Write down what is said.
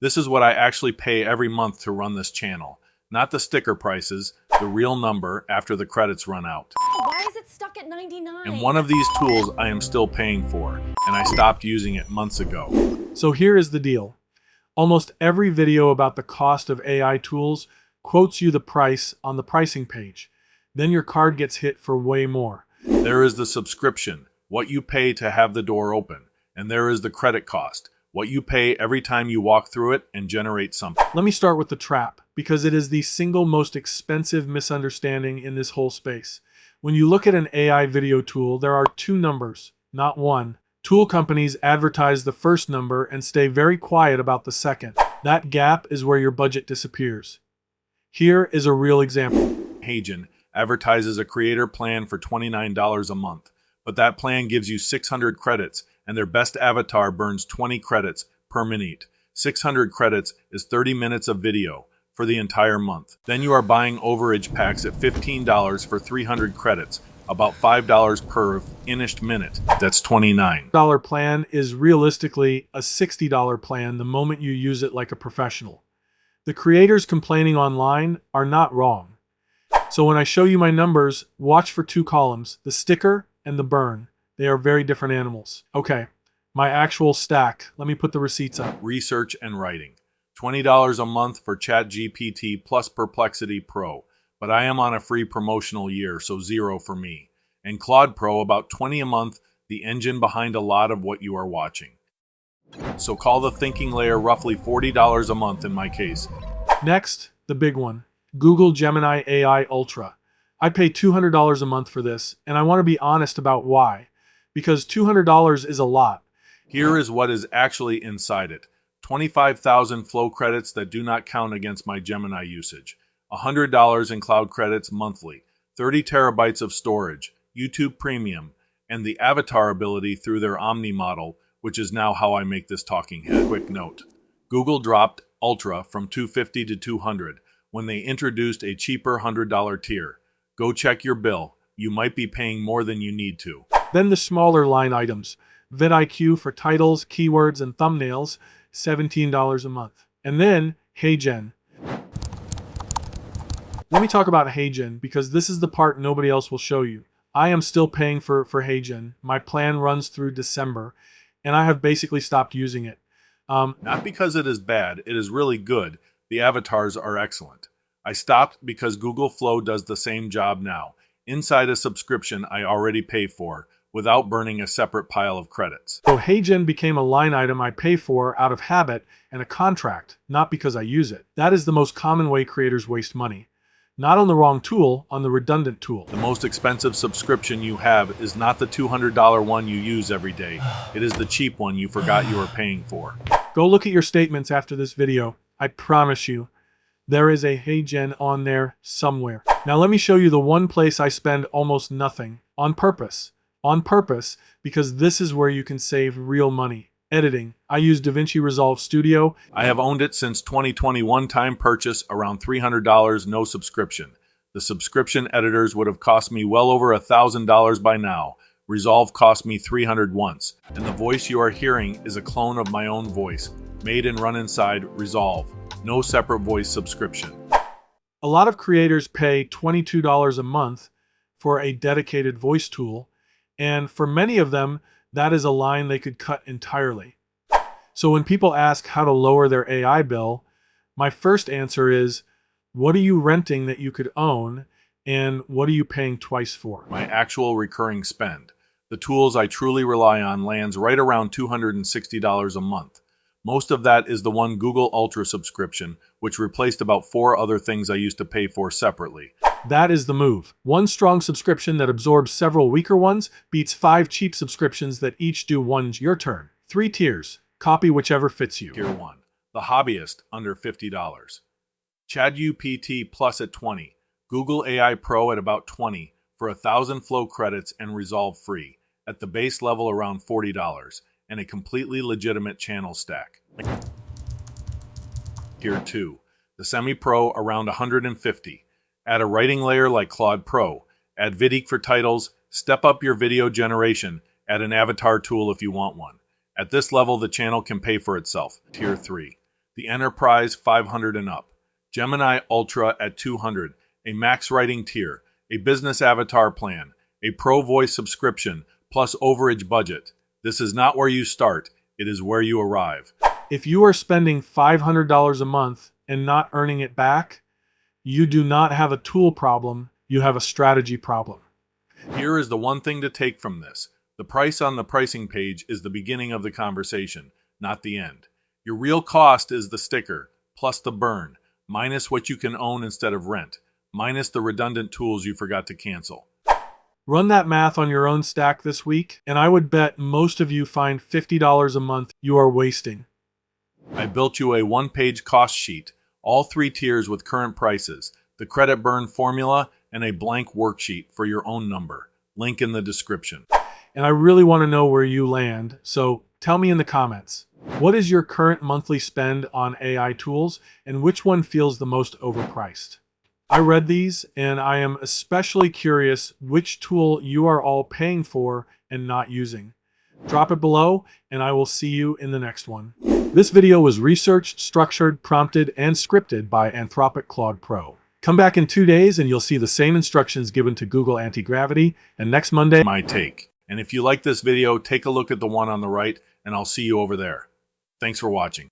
This is what I actually pay every month to run this channel, not the sticker prices, the real number after the credits run out. Why is it stuck at 99? And one of these tools I am still paying for, and I stopped using it months ago. So here is the deal. Almost every video about the cost of AI tools quotes you the price on the pricing page. Then your card gets hit for way more. There is the subscription, what you pay to have the door open. And there is the credit cost, what you pay every time you walk through it and generate something. Let me start with the trap, because it is the single most expensive misunderstanding in this whole space. When you look at an AI video tool, there are two numbers, not one. Tool companies advertise the first number and stay very quiet about the second. That gap is where your budget disappears. Here is a real example. HeyGen advertises a creator plan for $29 a month, but that plan gives you 600 credits and their best avatar burns 20 credits per minute. 600 credits is 30 minutes of video for the entire month. Then you are buying overage packs at $15 for 300 credits, about $5 per finished minute. That's $29. Plan is realistically a $60 plan the moment you use it like a professional. The creators complaining online are not wrong. So when I show you my numbers, watch for two columns, the sticker and the burn. They are very different animals. Okay, my actual stack. Let me put the receipts up. Research and writing. $20 a month for ChatGPT plus Perplexity Pro. But I am on a free promotional year, so $0 for me. And Claude Pro, about $20 a month, the engine behind a lot of what you are watching. So call the thinking layer roughly $40 a month in my case. Next, the big one, Google Gemini AI Ultra. I pay $200 a month for this, and I want to be honest about why. Because $200 is a lot. Here is what is actually inside it. 25,000 flow credits that do not count against my Gemini usage. $100 in cloud credits monthly, 30 terabytes of storage, YouTube Premium, and the avatar ability through their Omni model, which is now how I make this talking head. Quick note, Google dropped Ultra from $250 to $200 when they introduced a cheaper $100 tier. Go check your bill. You might be paying more than you need to. Then the smaller line items, vidIQ for titles, keywords, and thumbnails, $17 a month. And then HeyGen. Let me talk about HeyGen because this is the part nobody else will show you. I am still paying for HeyGen. My plan runs through December, and I have basically stopped using it. Not because it is bad, it is really good. The avatars are excellent. I stopped because Google Flow does the same job now, inside a subscription I already pay for, without burning a separate pile of credits. So HeyGen became a line item I pay for out of habit and a contract, not because I use it. That is the most common way creators waste money. Not on the wrong tool, on the redundant tool. The most expensive subscription you have is not the $200 one you use every day. It is the cheap one you forgot you were paying for. Go look at your statements after this video. I promise you, there is a HeyGen on there somewhere. Now let me show you the one place I spend almost nothing, on purpose. On purpose, because this is where you can save real money. Editing. I use DaVinci Resolve Studio. I have owned it since 2020, one-time purchase, around $300, no subscription. The subscription editors would have cost me well over $1,000 by now. Resolve cost me $300 once. And the voice you are hearing is a clone of my own voice, made and run inside Resolve. No separate voice subscription. A lot of creators pay $22 a month for a dedicated voice tool, and for many of them, that is a line they could cut entirely. So when people ask how to lower their AI bill, my first answer is, what are you renting that you could own, and what are you paying twice for? My actual recurring spend. The tools I truly rely on lands right around $260 a month. Most of that is the one Google Ultra subscription, which replaced about 4 other things I used to pay for separately. That is the move. One strong subscription that absorbs several weaker ones beats 5 cheap subscriptions that each do one your turn. 3 tiers. Copy whichever fits you. Tier 1. The Hobbyist, under $50. ChatGPT Plus at $20. Google AI Pro at about $20 for 1,000 flow credits and Resolve free. At the base level around $40 and a completely legitimate channel stack. Tier 2. The Semi-Pro around $150. Add a writing layer like Claude Pro. Add vidIQ for titles. Step up your video generation. Add an avatar tool if you want one. At this level, the channel can pay for itself. Tier 3. the Enterprise 500 and up, Gemini Ultra at 200, a max writing tier, a business avatar plan, a pro voice subscription, plus overage budget. This is not where you start, it is where you arrive. If you are spending $500 a month and not earning it back, you do not have a tool problem, you have a strategy problem. Here is the one thing to take from this. The price on the pricing page is the beginning of the conversation, not the end. Your real cost is the sticker, plus the burn, minus what you can own instead of rent, minus the redundant tools you forgot to cancel. Run that math on your own stack this week, and I would bet most of you find $50 a month you are wasting. I built you a one-page cost sheet, all 3 tiers with current prices, the credit burn formula, and a blank worksheet for your own number. Link in the description. And I really want to know where you land, so tell me in the comments. What is your current monthly spend on AI tools, and which one feels the most overpriced? I read these, and I am especially curious which tool you are all paying for and not using. Drop it below, and I will see you in the next one. This video was researched, structured, prompted, and scripted by Anthropic Claude Pro. Come back in 2 days, and you'll see the same instructions given to Google Anti-Gravity, and next Monday, My take. And if you like this video, take a look at the one on the right, and I'll see you over there. Thanks for watching.